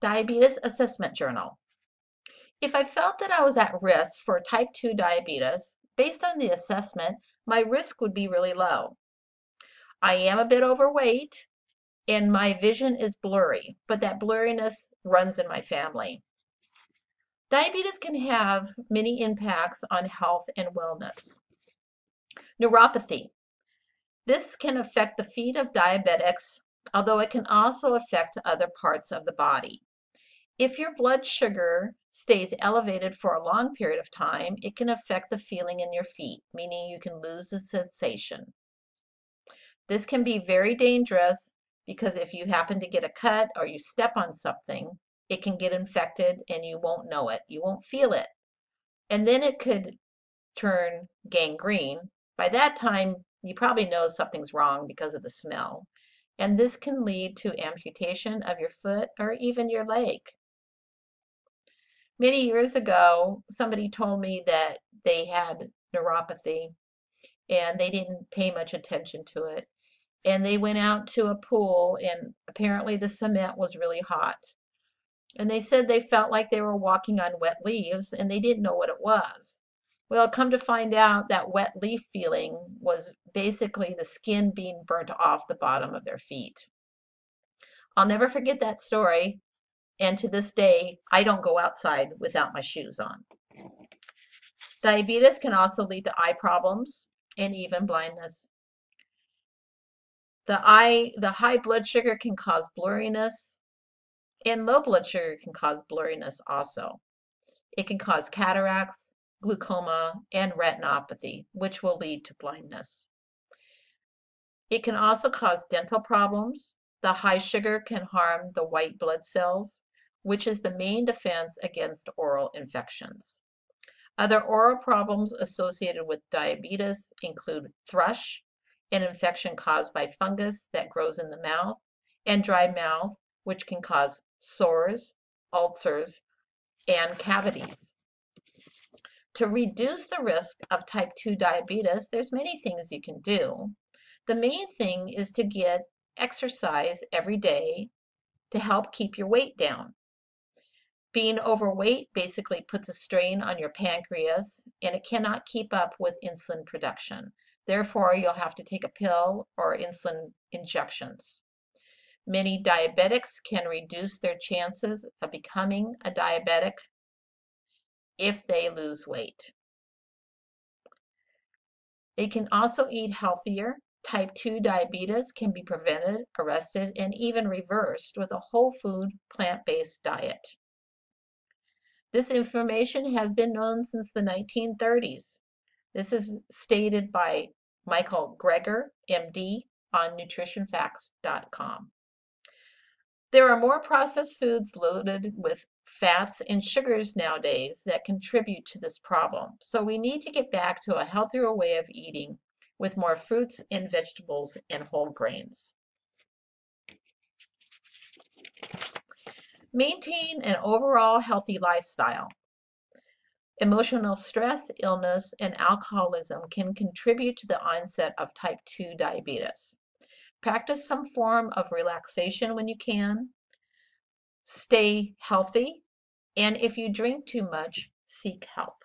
Diabetes Assessment Journal. If I felt that I was at risk for type 2 diabetes, based on the assessment, my risk would be really low. I am a bit overweight and my vision is blurry, but that blurriness runs in my family. Diabetes can have many impacts on health and wellness. Neuropathy. This can affect the feet of diabetics, although it can also affect other parts of the body. If your blood sugar stays elevated for a long period of time, it can affect the feeling in your feet, meaning you can lose the sensation. This can be very dangerous because if you happen to get a cut or you step on something, it can get infected and you won't know it. You won't feel it. And then it could turn gangrene. By that time, you probably know something's wrong because of the smell. And this can lead to amputation of your foot or even your leg. Many years ago, somebody told me that they had neuropathy and they didn't pay much attention to it. And they went out to a pool and apparently the cement was really hot. And they said they felt like they were walking on wet leaves and they didn't know what it was. Well, come to find out that wet leaf feeling was basically the skin being burnt off the bottom of their feet. I'll never forget that story. And to this day, I don't go outside without my shoes on. Diabetes can also lead to eye problems and even blindness. The high blood sugar can cause blurriness, and low blood sugar can cause blurriness also. It can cause cataracts, glaucoma, and retinopathy, which will lead to blindness. It can also cause dental problems. The high sugar can harm the white blood cells, which is the main defense against oral infections. Other oral problems associated with diabetes include thrush, an infection caused by fungus that grows in the mouth, and dry mouth, which can cause sores, ulcers, and cavities. To reduce the risk of type 2 diabetes, there's many things you can do. The main thing is to get exercise every day to help keep your weight down. Being overweight basically puts a strain on your pancreas and it cannot keep up with insulin production. Therefore, you'll have to take a pill or insulin injections. Many diabetics can reduce their chances of becoming a diabetic if they lose weight. They can also eat healthier. Type 2 diabetes can be prevented, arrested, and even reversed with a whole food, plant-based diet. This information has been known since the 1930s. This is stated by Michael Greger, MD, on nutritionfacts.com. There are more processed foods loaded with fats and sugars nowadays that contribute to this problem. So we need to get back to a healthier way of eating with more fruits and vegetables and whole grains. Maintain an overall healthy lifestyle. Emotional stress, illness, and alcoholism can contribute to the onset of type 2 diabetes. Practice some form of relaxation when you can. Stay healthy, and if you drink too much, seek help.